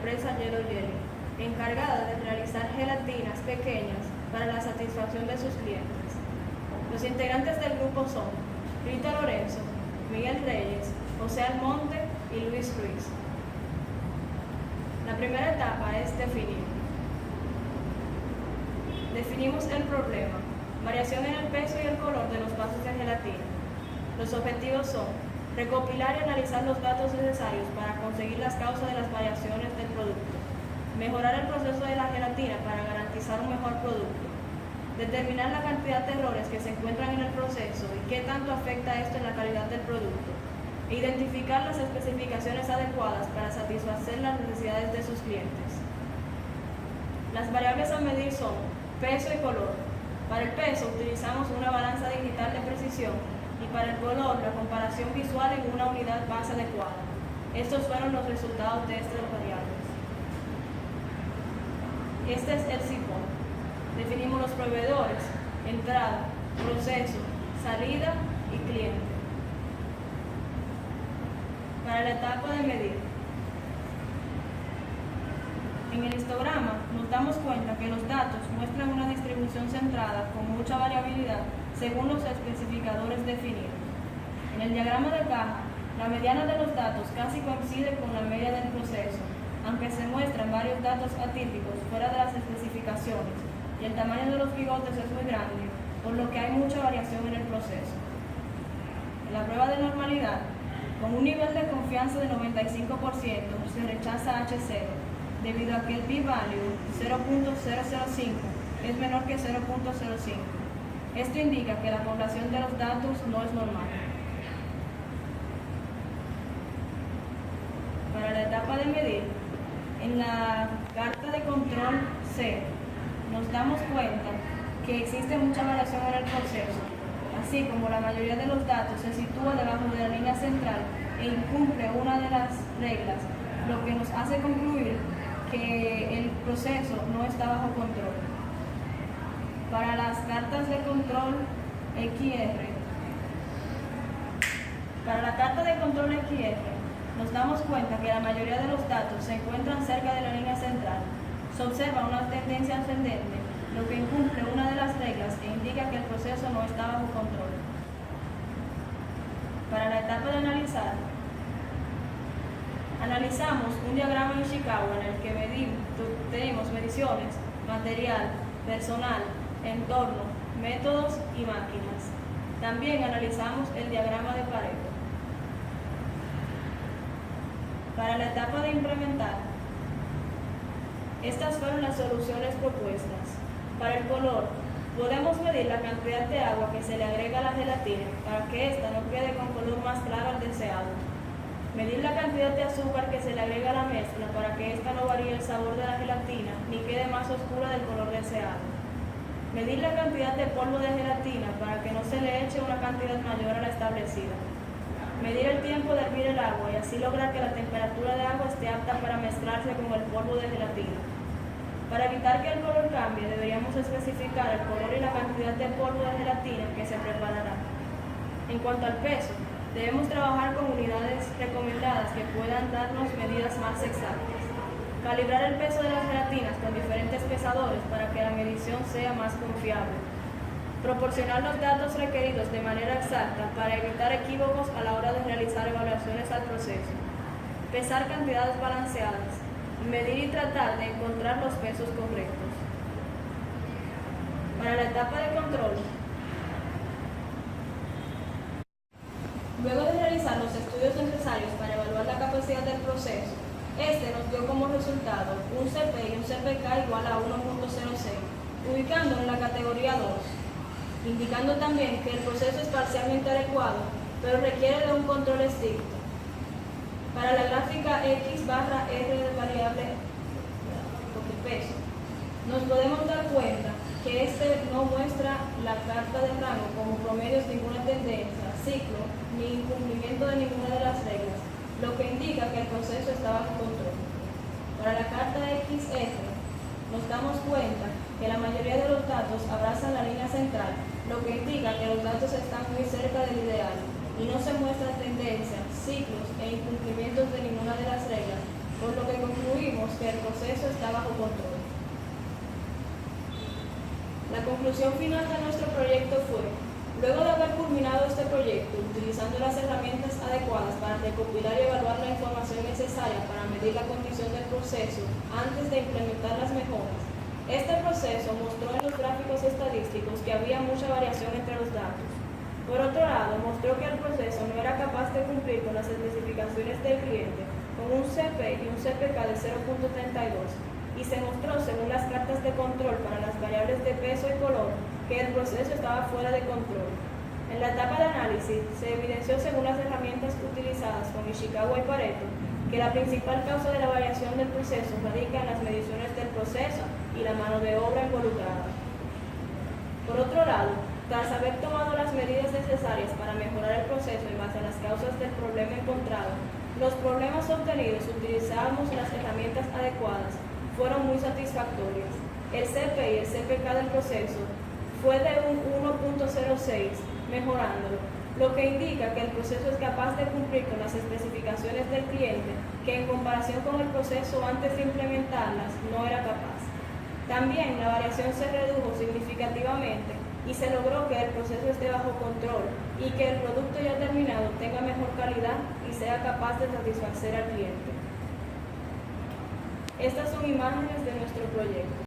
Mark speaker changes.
Speaker 1: empresa Yellow Jelly, encargada de realizar gelatinas pequeñas para la satisfacción de sus clientes. Los integrantes del grupo son Rita Lorenzo, Miguel Reyes, José Almonte y Luis Ruiz. La primera etapa es definir. Definimos el problema: variación en el peso y el color de los vasos de gelatina. Los objetivos son recopilar y analizar los datos necesarios para conseguir las causas de las variaciones del producto, mejorar el proceso de la gelatina para garantizar un mejor producto, determinar la cantidad de errores que se encuentran en el proceso y qué tanto afecta esto en la calidad del producto, e identificar las especificaciones adecuadas para satisfacer las necesidades de sus clientes. Las variables a medir son peso y color. Para el peso utilizamos una balanza digital de precisión y para el color la comparación visual en una unidad base adecuada. Estos fueron los resultados de estas variables. Este es el sifón. Definimos los proveedores, entrada, proceso, salida y cliente. Para la etapa de medir. En el histograma nos damos cuenta que los datos muestran una distribución centrada con mucha variabilidad según los especificadores definidos. En el diagrama de caja, la mediana de los datos casi coincide con la media del proceso, aunque se muestran varios datos atípicos fuera de las especificaciones y el tamaño de los bigotes es muy grande, por lo que hay mucha variación en el proceso. En la prueba de normalidad, con un nivel de confianza de 95%, se rechaza H0, debido a que el p-value 0.005 es menor que 0.05. Esto indica que la población de los datos no es normal. Para la etapa de medir, en la carta de control C, nos damos cuenta que existe mucha variación en el proceso, así como la mayoría de los datos se sitúa debajo de la línea central e incumple una de las reglas, lo que nos hace concluir que el proceso no está bajo control. Para las cartas de control XR, para la carta de control XR, nos damos cuenta que la mayoría de los datos se encuentran cerca de la línea central. Se observa una tendencia ascendente, lo que incumple una de las reglas e indica que el proceso no está bajo control. Para la etapa de analizar, analizamos un diagrama en Chicago en el que tenemos mediciones, material, personal, entorno, métodos y máquinas. También analizamos el diagrama de Pareto. Para la etapa de implementar, estas fueron las soluciones propuestas. Para el color, podemos medir la cantidad de agua que se le agrega a la gelatina para que ésta no quede con color más claro al deseado. Medir la cantidad de azúcar que se le agrega a la mezcla para que ésta no varíe el sabor de la gelatina ni quede más oscura del color deseado. Medir la cantidad de polvo de gelatina para que no se le eche una cantidad mayor a la establecida. Medir el tiempo de hervir el agua y así lograr que la temperatura de agua esté apta para mezclarse con el polvo de gelatina. Para evitar que el color cambie, deberíamos especificar el color y la cantidad de polvo de gelatina que se preparará. En cuanto al peso, debemos trabajar con unidades recomendadas que puedan darnos medidas más exactas. Calibrar el peso de las gelatinas con diferentes pesadores para que la medición sea más confiable. Proporcionar los datos requeridos de manera exacta para evitar equívocos a la hora de realizar evaluaciones al proceso. Pesar cantidades balanceadas. Medir y tratar de encontrar los pesos correctos. Para la etapa de control, luego de realizar los estudios necesarios para evaluar la capacidad del proceso, este nos dio como resultado un CP y un CPK igual a 1.06, ubicándolo en la categoría 2, indicando también que el proceso es parcialmente adecuado, pero requiere de un control estricto. Para la gráfica X barra R de variable peso, nos podemos dar cuenta que este no muestra la carta de rango como promedios de ninguna tendencia, ciclo, ni incumplimiento de ninguna de las reglas, lo que indica que el proceso está bajo control. Para la carta XR, nos damos cuenta que la mayoría de los datos abrazan la línea central, lo que indica que los datos están muy cerca del ideal y no se muestran tendencias, ciclos e incumplimientos de ninguna de las reglas, por lo que concluimos que proceso está bajo control. La conclusión final de nuestro proyecto fue: luego de haber culminado este proyecto, utilizando las herramientas adecuadas para recopilar y evaluar la información necesaria para medir la condición del proceso antes de implementar las mejoras, este proceso mostró en los gráficos estadísticos que había mucha variación entre los datos. Por otro lado, mostró que el proceso no era capaz de cumplir con las especificaciones del cliente con un CP y un CPK de 0.32, y se mostró, según las cartas de control para las variables de peso y color, que el proceso estaba fuera de control. En la etapa de análisis, se evidenció, según las herramientas utilizadas con Ishikawa y Pareto, que la principal causa de la variación del proceso radica en las mediciones del proceso y la mano de obra involucrada. Por otro lado, tras haber tomado las medidas necesarias para mejorar el proceso en base a las causas del problema encontrado, los problemas obtenidos utilizamos las herramientas adecuadas fueron muy satisfactorias. El CP y el CPK del proceso fue de un 1.06, mejorándolo, lo que indica que el proceso es capaz de cumplir con las especificaciones del cliente, que en comparación con el proceso antes de implementarlas no era capaz. También la variación se redujo significativamente y se logró que el proceso esté bajo control y que el producto ya terminado tenga mejor calidad y sea capaz de satisfacer al cliente. Estas son imágenes de nuestro proyecto.